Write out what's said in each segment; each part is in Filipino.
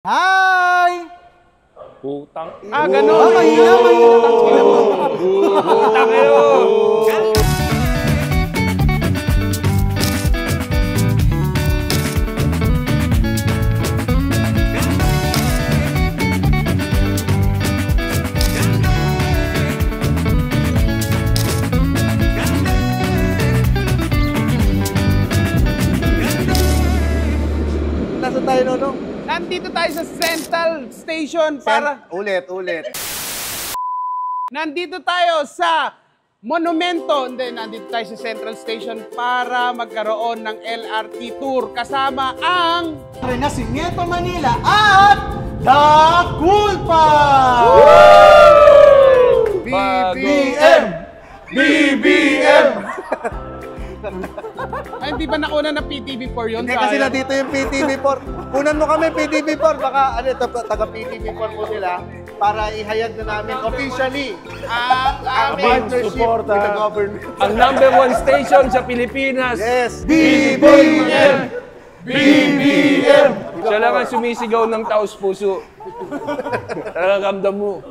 Hi! Putang. Gano'n. Mahina. Putang kayo. Nasaan tayo, Nonong? Nandito tayo sa Central Station para... Ulit. Nandito tayo sa Monumento. Hindi, nandito tayo sa Central Station para magkaroon ng LRT tour kasama ang... Renacimiento Manila at The Cool Pack! BBM! Ay, hindi ba nauna na PTV4 yun? Hindi kasi na dito yung PTV4. Kunan mo kami PTV4. Baka taga PTV4 po sila para ihayag na namin officially ang partnership with the government. Ang #1 station sa Pilipinas. Yes! BBM! Siya lang ang sumisigaw ng taos puso. Talagang ramdam mo.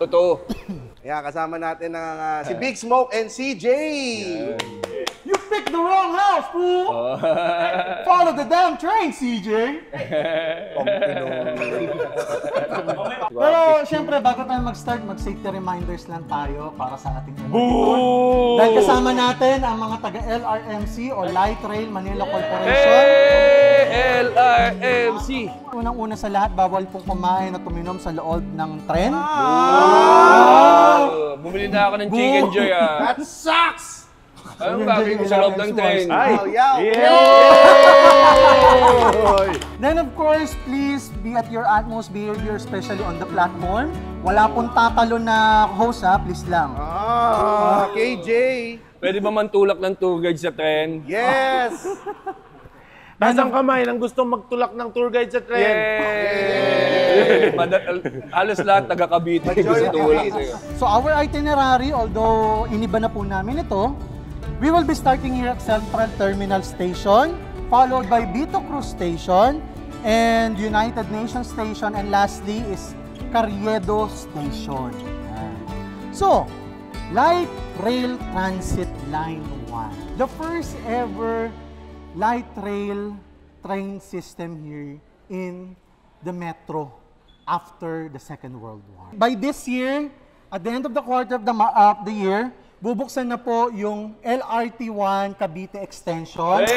Totoo. Kaya kasama natin ang si Big Smoke and CJ. You picked the wrong house, fool! Follow the damn train, CJ! Pero siyempre, bago tayo mag-start, mag-safety reminders lang tayo para sa ating LRT tour. Dahil kasama natin ang mga taga-LRMC o Light Rail Manila Corporation. LRMC. Unang-una sa lahat, bawal pong kumain at tuminom sa loob ng tren. Bumili na ako ng Chicken Joy. That sucks! Anong gagawin ko sa loob ng train? Then of course, please be at your utmost behavior, especially on the platform. Wala pong tatalo na host please lang. KJ! Pwede ba mantulak ng tour guide sa tren? Yes! Taas ang kamay ng gustong magtulak ng tour guide sa tren. Yay! Halos lahat taga-Cavite gusto tulak sa'yo. So our itinerary, although iniba na po namin ito, we will be starting here at Central Terminal Station, followed by Vito Cruz Station, and United Nations Station, and lastly is Carriedo Station. So, Light Rail Transit Line 1. The first ever light rail train system here in the metro after the Second World War. By this year, at the end of the quarter of the year, bubuksan na po yung LRT1 Cavite Extension.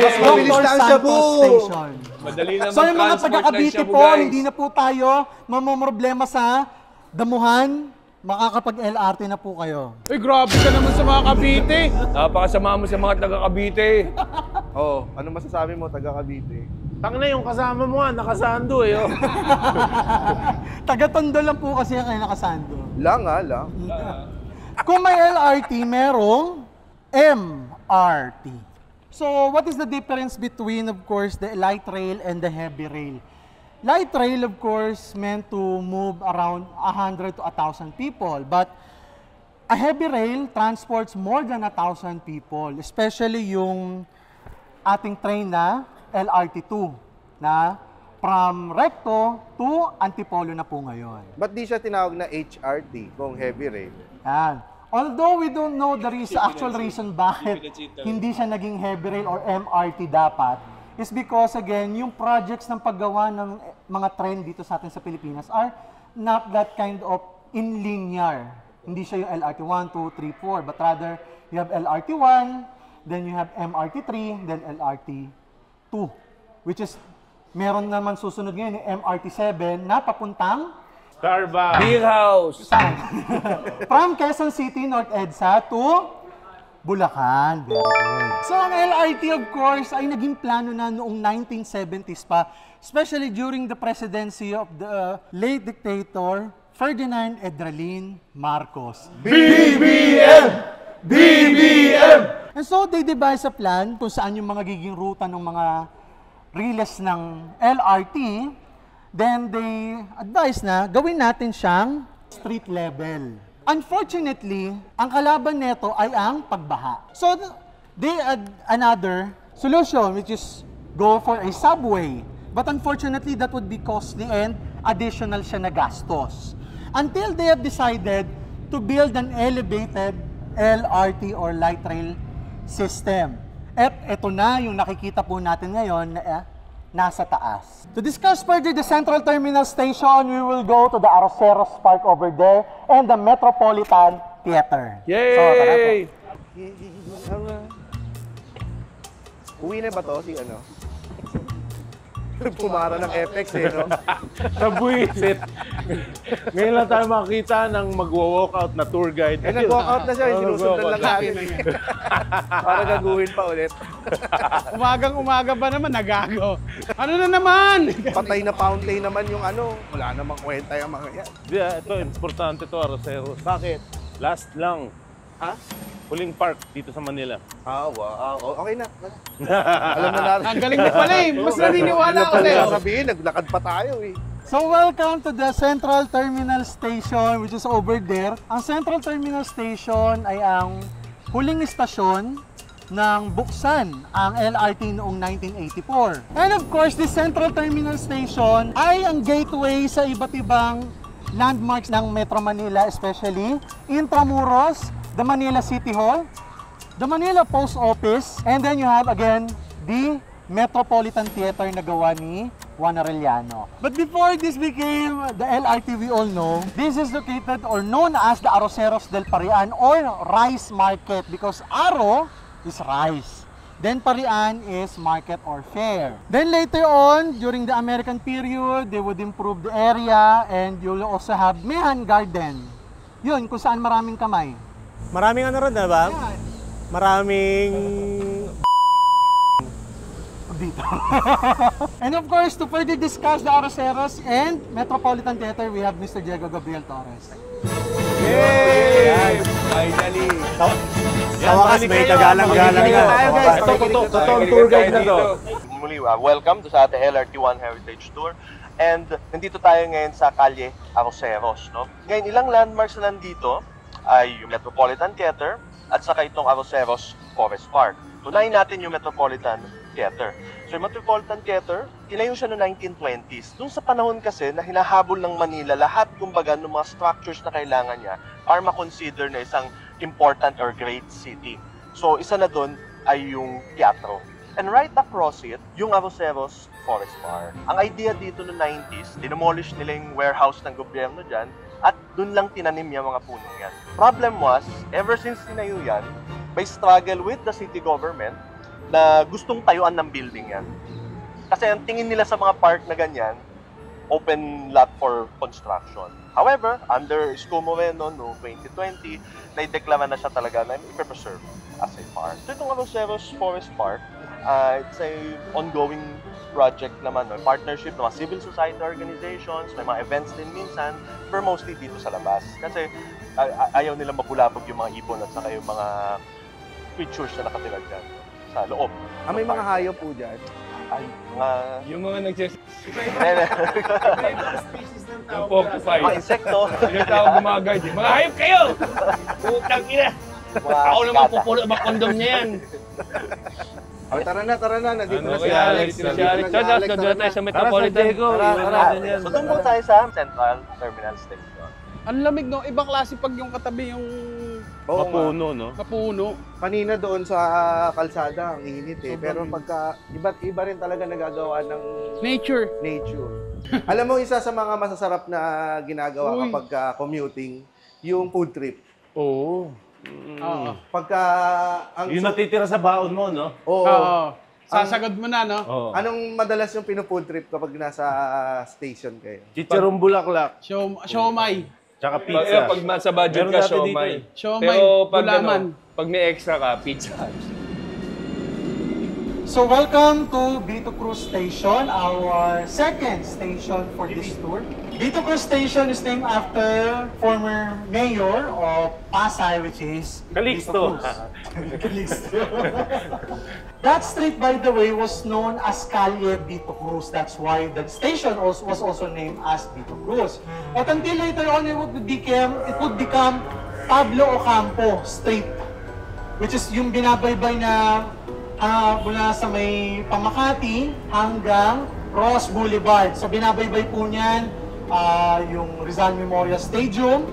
Mas mabilis na ang Shabu! Station. Madali naman So yung mga taga-Cavite po, hindi na po tayo mamomroblema sa damuhan. Makakapag-LRT na po kayo. Uy, grabe ka naman sa mga Cavite! Napakasama mo sa mga taga-Cavite. Ano masasabi mo, taga-Cavite? Tangina yung kasama mo nakasando eh. Taga-Tondo lang po kasi kayo nakasando. Lang. Kung may LRT, merong MRT. So, what is the difference between, of course, the light rail and the heavy rail? Light rail, of course, meant to move around 100 to 1,000 people. But a heavy rail transports more than 1,000 people, especially yung ating train na LRT2 na from Recto to Antipolo na po ngayon. Ba't di siya tinawag na HRT kung heavy rail? Yan. Although we don't know the actual reason bakit hindi siya naging heavy rail or MRT dapat, is because again, yung projects ng paggawa ng mga train dito sa atin sa Pilipinas are not that kind of in linear. Hindi siya yung LRT 1, 2, 3, 4, but rather you have LRT 1, then you have MRT 3, then LRT 2, which is, meron naman susunod ngayon yung MRT 7 na papuntang Starbucks. Beer House. from Quezon City, North EDSA to Bulacan. Very good. So ang LRT of course ay naging plano na noong 1970s pa, especially during the presidency of the late dictator Ferdinand Edralin Marcos. BBM! And so they devised a plan kung saan yung mga giging ruta ng mga riles ng LRT. Then they advised na gawin natin siyang street level. Unfortunately, ang kalaban nito ay ang pagbaha. So they had another solution which is go for a subway. But unfortunately, that would be costly and additional siya na gastos. Until they have decided to build an elevated LRT or light rail system. At ito na yung nakikita po natin ngayon na nasa taas. To discuss further the Central Terminal Station, we will go to the Arroceros Park over there and the Metropolitan Theater. Yay! So, tara po. Uwi na ba to si ano? Pumara ng FX eh, no? Nabuisit. Ngayon lang tayo makakita ng magwa-walkout na tour guide. Eh, nag-walkout na siya, sinusundan lang natin. Para gaguhin pa ulit. Umagang-umaga ba naman, nagago? Ano na naman? Patay na fountain naman yung ano. Wala namang kwenta yung mga yan. Di, ito, importante to, Arroceros. Bakit? Last lang. Ha? Huling park dito sa Manila. Wow. Okay na. Alam na natin. Ang galing mo pala eh. Mas naniniwala ako sa'yo. Sabihin, naglakad pa tayo eh. So welcome to the Central Terminal Station which is over there. Ang Central Terminal Station ay ang huling istasyon ng buksan ang LRT noong 1984. And of course, the Central Terminal Station ay ang gateway sa iba't ibang landmarks ng Metro Manila, especially Intramuros, the Manila City Hall, the Manila Post Office, and then you have again the Metropolitan Theater na gawa ni Juan Arellano. But before this became the LRT we all know, this is located or known as the Arroceros del Parian or Rice Market because Aro is rice. Then Parian is market or fair. Then later on, during the American period, they would improve the area and you'll also have Mehan Garden. Yun, kung saan maraming kamay. Maraming ano ron, diba? Maraming... Dito. And of course, to further discuss the Arroceros and Metropolitan Theater, we have Mr. Diego Gabriel Torres. Yay! Finally! Sa wakas, may kagalang-galang na. Totoong tour guide na to. Muli, welcome to sa ating LRT1 Heritage Tour. And nandito tayo ngayon sa Kalye Arroceros. No? Ngayon, ilang landmarks na nandito ay yung Metropolitan Theater at saka itong Arroceros Forest Park. Tunayin natin yung Metropolitan Theater. So yung Metropolitan Theater, tinayo siya noong 1920s. Doon sa panahon kasi na hinahabol ng Manila, lahat kumbaga ng mga structures na kailangan niya are makonsider na isang important or great city. So isa na doon ay yung teatro. And right across it, yung Arroceros Forest Park. Ang idea dito noong 90s, dinemolish nila yung warehouse ng gobyerno dyan at doon lang tinanim yung mga punong yan. Problem was, ever since tinayo yan, may struggle with the city government na gustong tayuan ng building yan. Kasi ang tingin nila sa mga park na ganyan, open lot for construction. However, under Isko Moreno no 2020, na-deklara na siya talaga na i-preserve as a park. So itong Arroceros Forest Park, it's a ongoing project naman, no? Partnership ng mga civil society organizations, may mga events din minsan, pero mostly dito sa labas. Kasi ayaw nila mabulabog yung mga ibon at saka yung mga creatures na nakatira dyan sa loob. May mga hayop po dyan. Ay, mga... Yung mga nagsis... species ng tao. Yung porcupine. Mga insekto. Yung tao gumagard. Mga hayop kayo! Putang ina! Ako naman pupulo ang kondom niya yan. Oh, tara na. Nandito na si kaya Alex. si Alex. Doon tayo sa Metropolitan. Tara. So doon tayo sa Central Terminal Station. Ang lamig, no? Ibang klase pag yung katabi yung Mapuno, no? mapuno. Kanina doon sa kalsada, ang init eh. Pero pagka, iba rin talaga nagagawa ng Nature. Alam mo, isa sa mga masasarap na ginagawa Uy. kapag commuting, yung food trip. Oo. Oo. Pagka... Yung natitira sa baon mo, no? Oo. Oo. Sasagad mo na, no? Oo. Anong madalas yung pinu-food trip kapag nasa station kayo? Chicharong bulaklak. Siomay. Tsaka Pag, pizza. pag nasa budget Meron ka, natin dito siomay. eh. Siomay, Pero pag, gulaman. pag may extra ka, pizza. So welcome to Vito Cruz Station, our second station for this tour. Vito Cruz Station is named after former mayor of Pasay, which is Calixto. Vito Cruz. Calixto. That street, by the way, was known as Calle Vito Cruz. That's why the station was also named as Vito Cruz. But until later on, it would become Pablo Ocampo Street, which is yung binabaybay na mula sa may Pamakati hanggang Ross Boulevard. So binabaybay po niyan yung Rizal Memorial Stadium,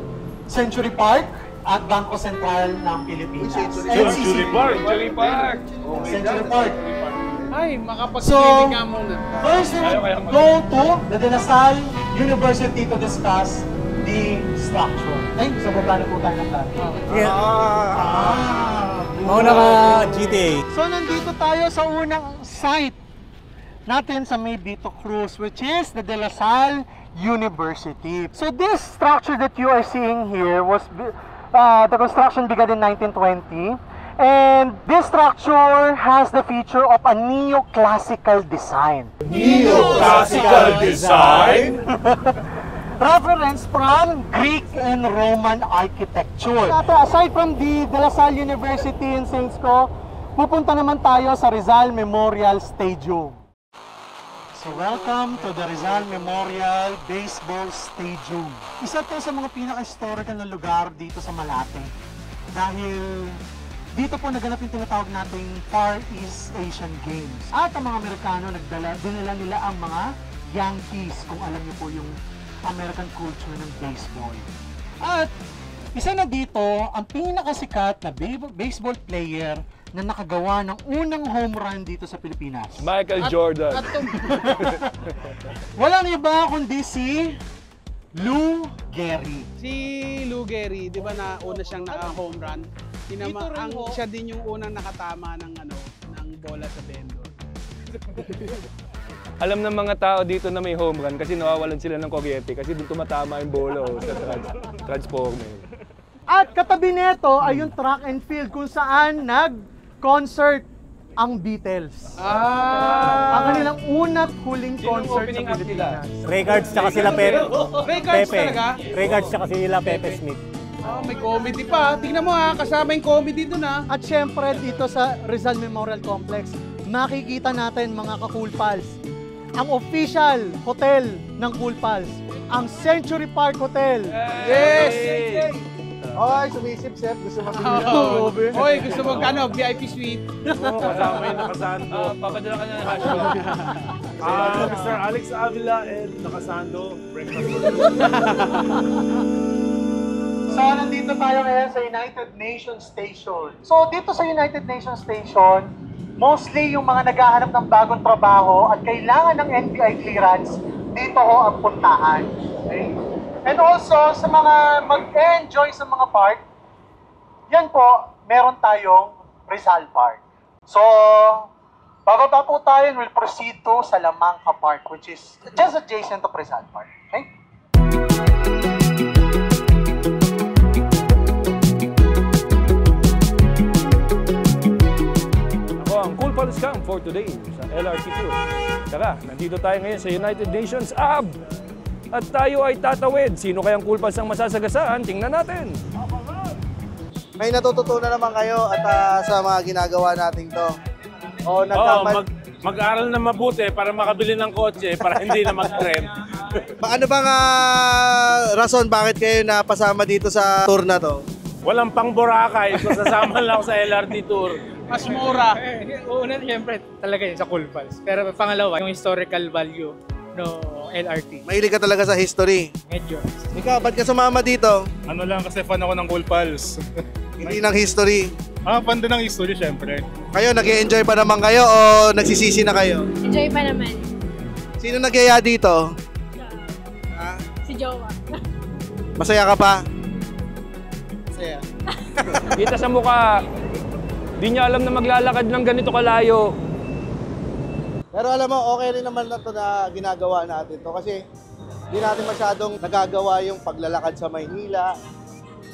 Century Park, at Bangko Sentral ng Pilipinas. Century Park. Century Park. Century Park. Ay, makapag-swimming nga muna. First, we will go to the De La Salle University to discuss the structure. Ay, sa baba na po tayo ng dati. Mauna ka, GTA. So, nandito tayo sa unang site natin sa may Vito Cruz, which is the De La Salle University. So, this structure that you are seeing here was, the construction began in 1920. And this structure has the feature of a neoclassical design. Classical design? Reference from Greek and Roman architecture. Aside from the De La Salle University in Saints Co, pupunta naman tayo sa Rizal Memorial Stadium. So welcome to the Rizal Memorial Baseball Stadium. Isa to sa mga pinaka-historical na lugar dito sa Malate. Dahil dito po naganap yung tinatawag nating Far East Asian Games. At ang mga Amerikano, dinala nila ang mga Yankees, kung alam niyo po yung American culture ng baseball. At isa na dito, ang pinakasikat na baseball player na nakagawa ng unang home run dito sa Pilipinas. Michael Jordan. Walang iba kundi si Lou Gehrig. Si Lou Gehrig, di ba na una siyang naka-home run? Siya din yung unang nakatama ng ng bola sa vendor. Alam ng mga tao dito na may home run kasi nawawalan sila ng kuryente kasi doon tumatama yung bola sa transformer. At katabi nito ay yung track and field kung saan nag-concert ang Beatles. Ang kanilang unang huling concert sa Pilipinas. Regards tsaka sila Pepe. Regards talaga? Regards tsaka sila Pepe Smith. May comedy pa. Tingnan mo kasama yung comedy doon At syempre dito sa Rizal Memorial Complex, makikita natin mga ka-Cool Pals, ang official hotel ng Cool Pals, ang Century Park Hotel. Yes! Oy, sumisip-sip. Gusto mapili. Hoy, gusto mo VIP suite? Oo, kasama yung nakasando. Papadala ka na ng hashtag. Mr. Alex Avila and nakasando. Breakfast. So, nandito tayo ngayon sa United Nations Station. So, dito sa United Nations Station, mostly yung mga naghahanap ng bagong trabaho at kailangan ng NBI clearance, dito ho ang puntahan. Okay? And also, sa mga mag-enjoy sa mga park, yan po, meron tayong Rizal Park. So, bababa po tayo and we'll proceed to Salamanca Park, which is just adjacent to Rizal Park. Okay? Ang Cool Pals Camp for today sa LRT Tour. Tara, nandito tayo ngayon sa United Nations AB. At tayo ay tatawid. Sino kayang Cool Pals ang masasagasaan? Tingnan natin. May natututunan naman kayo at sa mga ginagawa natin to. Mag-aral na mabuti para makabili ng kotse para hindi na mag-trend. Ano bang rason bakit kayo napasama dito sa tour na to? Walang pang Boracay, so sasama lang ako sa LRT Tour. Mas mura. Una, siyempre, talaga yun sa Cool Pals. Pero pangalawa, yung historical value no LRT. Mahilig ka talaga sa history. Medyo. Ikaw, ba't ka sumama dito? Ano lang kasi fan ako ng Cool Pals. Hindi ng history. Fan din ng history syempre. Kayo, nag-i-enjoy pa naman kayo o nagsisisi na kayo? Enjoy pa naman. Sino nagyaya dito? Si Jowa. Masaya ka pa? Masaya. Kita sa mukha, di niya alam na maglalakad ng ganito kalayo. Pero alam mo, okay rin naman na ito na ginagawa natin to kasi hindi natin masyadong nagagawa yung paglalakad sa Maynila.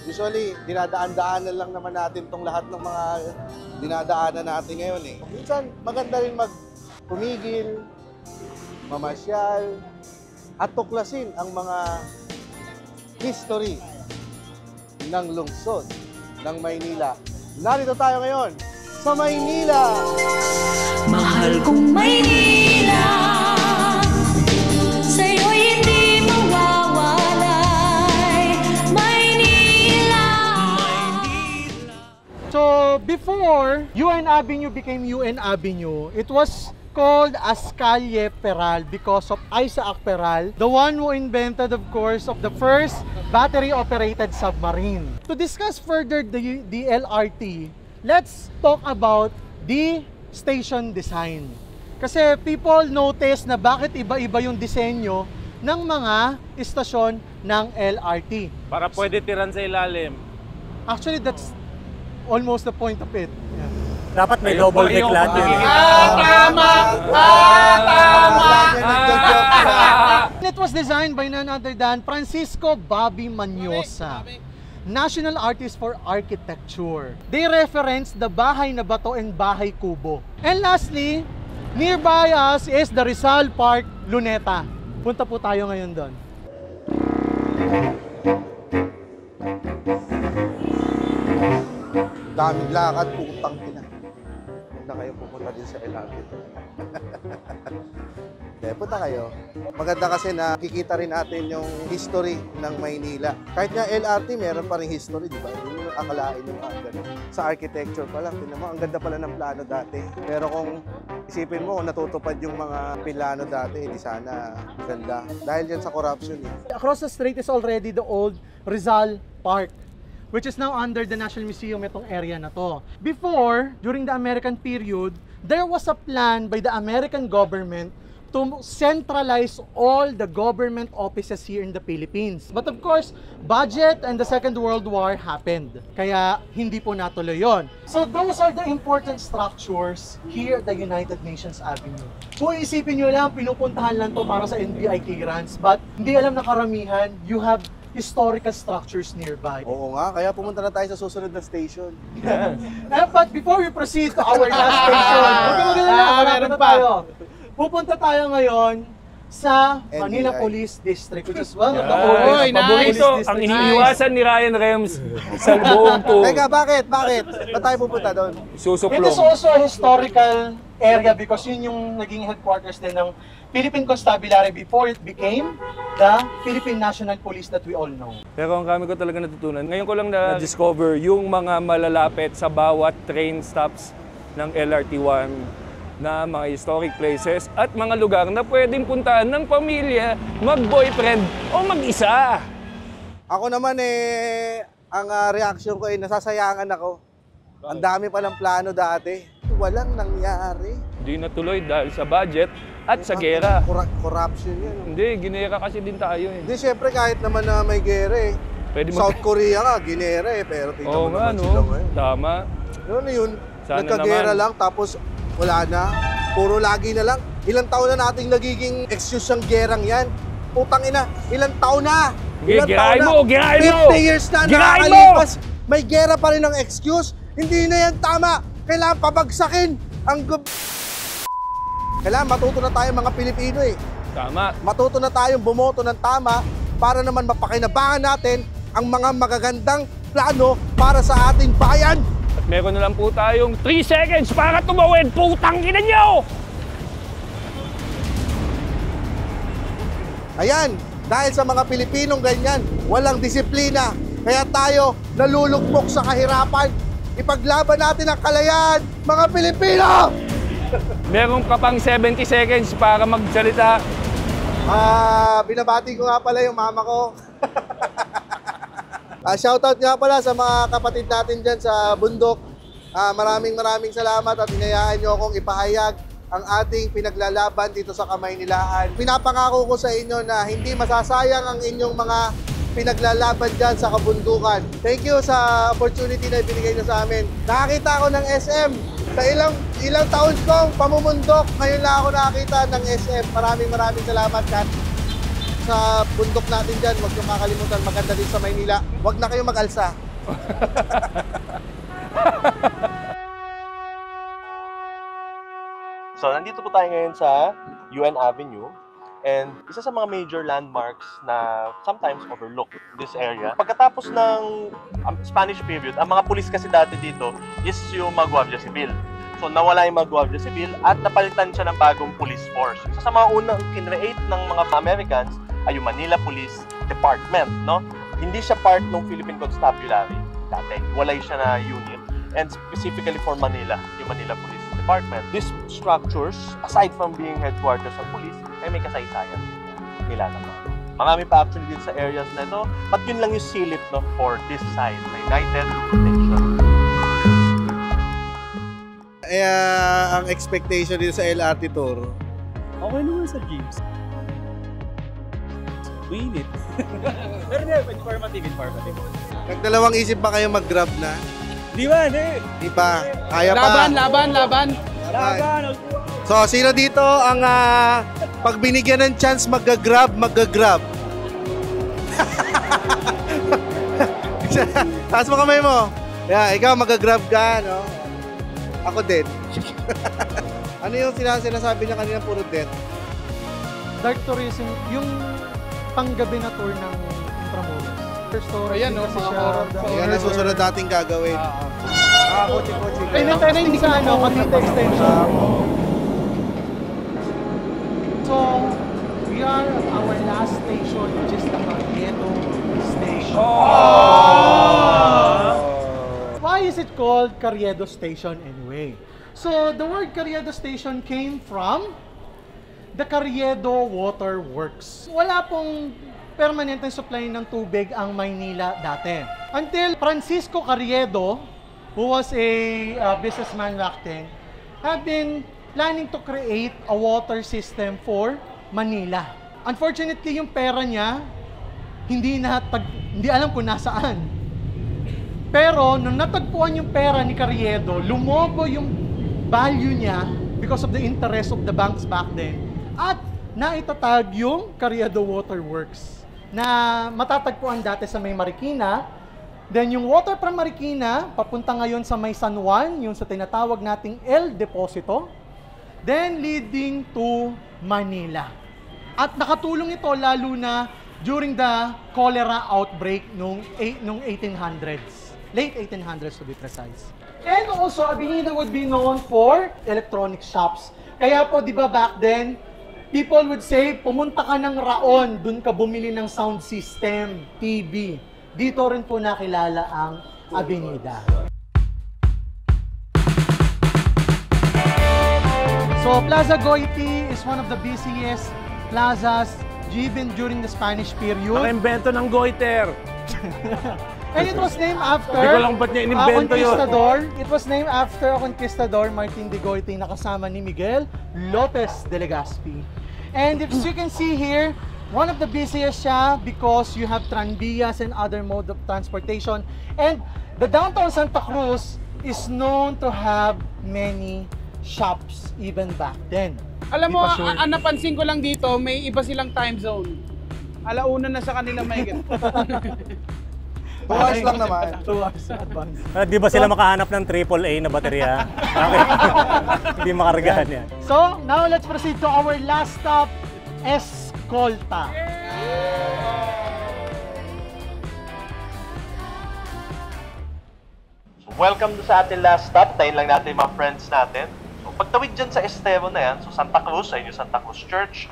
Usually, dinadaan-daanan lang naman natin tong lahat ng mga dinadaanan natin ngayon eh. Minsan, maganda rin pumigil, mamasyal, at tuklasin ang mga history ng lungsod ng Maynila. Narito tayo ngayon sa Maynila! Mahal kong Maynila, sa'yo'y hindi mawawalay. Maynila! So, before UN Avenue became UN Avenue, it was called as Calle Peral because of Isaac Peral, the one who invented, of course, of the first battery-operated submarine. To discuss further the LRT, let's talk about the station design. Kasi people notice na bakit iba-iba yung disenyo ng mga istasyon ng LRT. Para pwede tiran sa ilalim. Actually, that's almost the point of it. Yeah. Dapat may double deck lahat yun. It was designed by none other than Francisco Bobby Manyosa, National Artist for Architecture. They reference the Bahay na Bato and Bahay Kubo. And lastly, nearby us is the Rizal Park, Luneta. Punta po tayo ngayon doon. Daming lakad, putang ina. Na kayo pupunta din sa LRT. Punta kayo. Maganda kasi na kikita rin natin yung history ng Maynila. Kahit nga LRT, meron pa rin history, di ba? Hindi mo akalain yung ganun. Sa architecture pa lang, tingnan mo, ang ganda pala ng plano dati. Pero kung isipin mo, kung natutupad yung mga plano dati, di sana ganda. Dahil yan sa corruption. Across the street is already the old Rizal Park, which is now under the National Museum, itong area na to. Before, during the American period, there was a plan by the American government to centralize all the government offices here in the Philippines. But of course, budget and the Second World War happened. Kaya hindi po natuloy yon. So those are the important structures here at the United Nations Avenue. Kung isipin nyo lang, pinupuntahan lang to para sa NBI clearance, but hindi alam na karamihan, you have historical structures nearby. Oo nga, kaya pumunta na tayo sa susunod na station. But before we proceed to our last station, meron pa. Pupunta tayo ngayon sa Manila Police District, which is one of the oldest police districts. Ang iniiwasan ni Ryan Rems sa buong tour. Teka, bakit? Bakit? Ba't tayo pupunta doon? Susuplong. It is also a historical area because yun yung naging headquarters din ng Philippine Constabulary before it became the Philippine National Police that we all know. Pero ang kami ko talaga natutunan, ngayon ko lang na-discover yung mga malalapit sa bawat train stops ng LRT1 na mga historic places at mga lugar na pwedeng puntaan ng pamilya, mag-boyfriend o mag-isa. Ako naman ang reaction ko nasasayangan ako. Ang dami palang plano dati. Walang nangyari. Hindi natuloy dahil sa budget at sa gera. Corruption yan. Hindi, ginera kasi din tayo Hindi, syempre kahit naman na may gera South Korea nga, ginera pero tingnan mo naman sila ngayon. Tama. Yun, nagkagera lang tapos wala na. Puro lagi na lang. Ilang taon na nating nagiging excuse ang gerang yan. Putang ina, ilang taon na? Ilang taon na? Girahin mo! 50 years na nakakalipas. May gera pa rin ang excuse. Hindi na yan tama. Kailangan pabagsakin ang Kailangan matuto na tayo mga Pilipino Tama. Matuto na tayong bumoto ng tama para naman mapakinabangan natin ang mga magagandang plano para sa ating bayan. At meron na lang po tayong 3 seconds para tumawid. Putang ina nyo! Ayan, dahil sa mga Pilipinong ganyan, walang disiplina. Kaya tayo nalulugmok sa kahirapan. Ipaglaban natin ang kalayaan, mga Pilipino! Meron ka pang 70 seconds para magsalita. Binabati ko nga pala yung mama ko. Shoutout nga pala sa mga kapatid natin dyan sa bundok. Maraming salamat at inayaan nyo akong ipahayag ang ating pinaglalaban dito sa Kamaynilaan. Pinapangako ko sa inyo na hindi masasayang ang inyong mga pinaglalaban dyan sa kabundukan. Thank you sa opportunity na ibinigay nyo sa amin. Nakakita ako ng SM. Sa ilang taon kong pamumundok, ngayon lang ako nakakita ng SM. Maraming salamat, Kat. Sa bundok natin dyan, huwag nyo makakalimutan, maganda din sa Maynila. Huwag na kayong mag-alsa. So, nandito po tayo ngayon sa UN Avenue. And isa sa mga major landmarks na sometimes overlooked in this area. Pagkatapos ng Spanish period, ang mga pulis kasi dati dito is yung mga Guardia Civil. So nawala yung mga Guardia Civil at napalitan siya ng bagong police force. Isa sa mga unang kinreate ng mga Americans ay yung Manila Police Department, no? Hindi siya part ng Philippine Constabulary dati. Walay siya na unit. And specifically for Manila, yung Manila Police Department. Department. These structures, aside from being headquarters ng police, ay may kasaysayan nila naman. Marami pa actually dito sa areas na ito, but yun lang yung silip no, for this side, the United Nation. Ang expectation dito sa LRT Tour, okay naman sa jeeps. Winit. Pero informative. nagdalawang isip ba kayo mag-grab na? Di ba, Di pa. Kaya pa. Laban. So, sino dito ang pag binigyan ng chance mag-grab? Taas mo kamay mo. Yeah, ikaw mag-grab ka, no? Ako din. Ano yung sinasabi niya kanina puro death? Dark tourism, yung panggabi na tour ng Intramuros. First story. Ayan, no, mga horror. Yan ang susunod nating gagawin. Kotse-kotse. Tayo hindi sa Cavite Extension. So, we are at our last station, which is the Carriedo Station. Why is it called Carriedo Station anyway? So, the word Carriedo Station came from the Carriedo Water Works. Wala pong permanenteng supply ng tubig ang Maynila dati. Until Francisco Carriedo, who was a businessman back then, have been planning to create a water system for Manila. Unfortunately, yung pera niya, hindi alam kung nasaan. Pero, nung natagpuan yung pera ni Carriedo, lumobo yung value niya because of the interest of the banks back then. At naitatag yung Carriedo Water Works na matatagpuan dati sa may Marikina. Then yung water from Marikina, papunta ngayon sa may San Juan, yung sa tinatawag nating El Deposito, then leading to Manila. At nakatulong ito lalo na during the cholera outbreak nung 1800s. Late 1800s to be precise. And also, Avenida would be known for electronic shops. Kaya po, di ba back then, people would say, pumunta ka ng Raon, dun ka bumili ng sound system, TV. Dito rin po nakilala ang Avenida. So, Plaza Goiti is one of the busiest plazas even during the Spanish period. Naka-invento ng goiter. And it was named after Hindi ko lang ba't niya inimbento yun. It was named after a conquistador, Martin de Goiti, na kasama ni Miguel Lopez de Legazpi. And if you can see here, one of the busiest siya because you have tranvías and other mode of transportation. And the downtown Santa Cruz is known to have many shops even back then. Alam mo, ang napansin ko lang dito, may iba silang time zone. Alauna na sa kanila may 2 hours lang naman. 2 hours advance. Di ba sila makahanap ng AAA na baterya? Hindi makargahan yan. So, now let's proceed to our last stop, Escolta. So, welcome to sa ating last stop. Tayin lang natin yung mga friends natin. So, pagtawid dyan sa Esteban na yan, so Santa Cruz, ayun yung Santa Cruz Church,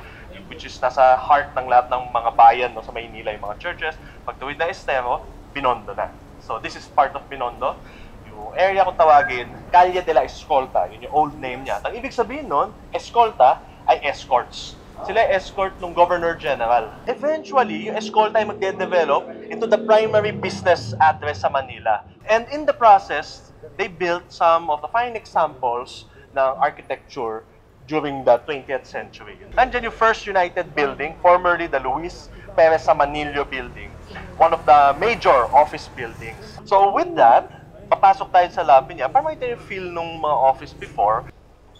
which is nasa heart ng lahat ng mga bayan no, sa Maynila, yung mga churches. Pagtawid na Esteban, Binondo na. So, this is part of Binondo. Yung area kung tawagin, Calle de la Escolta. Yun yung old name niya. Ang ibig sabihin nun, Escolta ay escorts. Sila escort ng Governor General. Eventually, yung Escolta ay magde-develop into the primary business address sa Manila. And in the process, they built some of the fine examples ng architecture during the 20th century. Nandiyan yung First United Building, formerly the Luis Perez Manillo Building, one of the major office buildings. So with that, papasok tayo sa lobby niya para makita yung feel ng mga office before.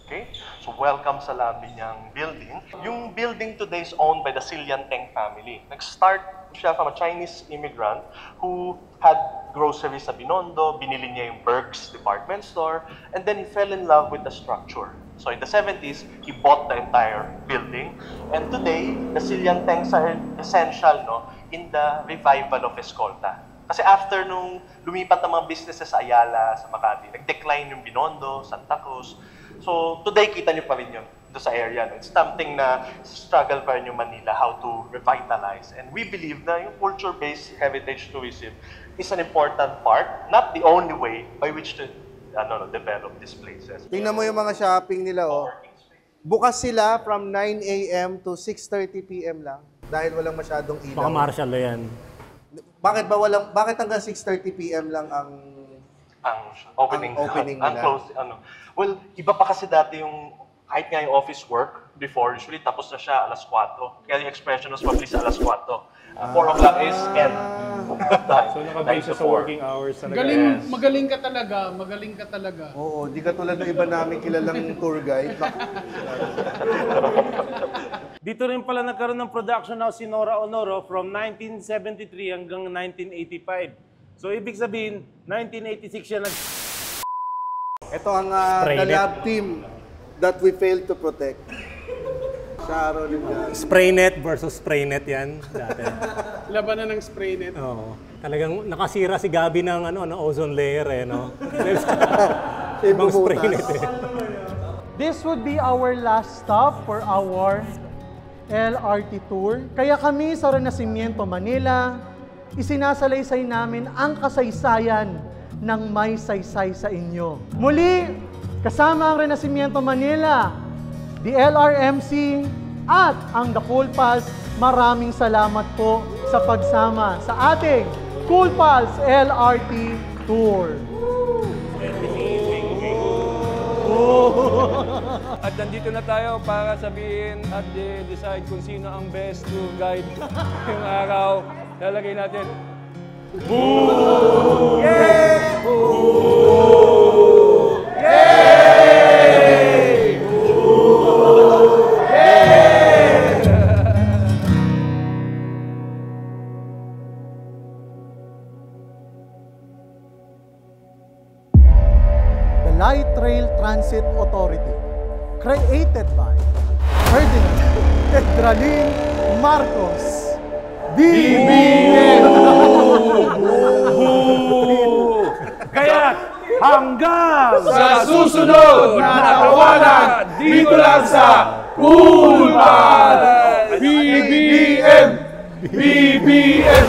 Okay? So welcome sa lobby niyang building. Yung building today is owned by the Sillian Teng family. Nag-start siya from a Chinese immigrant who had groceries sa Binondo, binili niya yung Berg's department store, and then he fell in love with the structure. So in the 70s, he bought the entire building. And today, the Sillian Tengs are essential no, in the revival of Escolta. Kasi after nung lumipat ng mga businesses sa Ayala, sa Makati, nag-decline yung Binondo, Santa Cruz. So today, kita nyo pa rin yun doon sa area. No? It's something na struggle pa rin yung Manila, how to revitalize. And we believe na yung culture-based heritage tourism is an important part, not the only way by which to develop these places. Tingnan mo yung mga shopping nila, oh. Bukas sila from 9 a.m. to 6:30 p.m. lang dahil walang masyadong ilaw. Baka martial na yan. Bakit hanggang 6:30 p.m. lang ang opening nila? Close, Well, iba pa kasi dati yung kahit nga yung office work before, usually tapos na siya alas 4. Kaya yung expression was mabilis alas 4. 4 o'clock is end. So nakabase sa working hours talaga. Magaling ka talaga. Oo, di ka tulad ng iba namin kilalang tour guide. Dito rin pala nagkaroon ng production house si Nora Honoro from 1973 hanggang 1985. So ibig sabihin, 1986 siya nag... Ito ang the lab team that we failed to protect. Sharon and Spray net versus spray net yan dati. Labanan ng spray net. Oo. Talagang nakasira si Gabi ng ozone layer no. Ibang spray net This would be our last stop for our LRT tour. Kaya kami sa Renacimiento, Manila, isinasalaysay namin ang kasaysayan ng may saysay sa inyo. Muli, kasama ang Renacimiento Manila, the LRMC, at ang The Cool Pals, maraming salamat po sa pagsama sa ating Cool Pals LRT Tour. At nandito na tayo para sabihin at decide kung sino ang best tour guide yung araw. Lalagay natin. Boo! Yeah! Boo! Yay! Boo! Yay! The Light Rail Transit Authority, created by Ferdinand Tedralin Marcos, BBM! Kaya hanggang Sa susunod na tawanan, dito lang sa Cool Pals! BBM! BBM!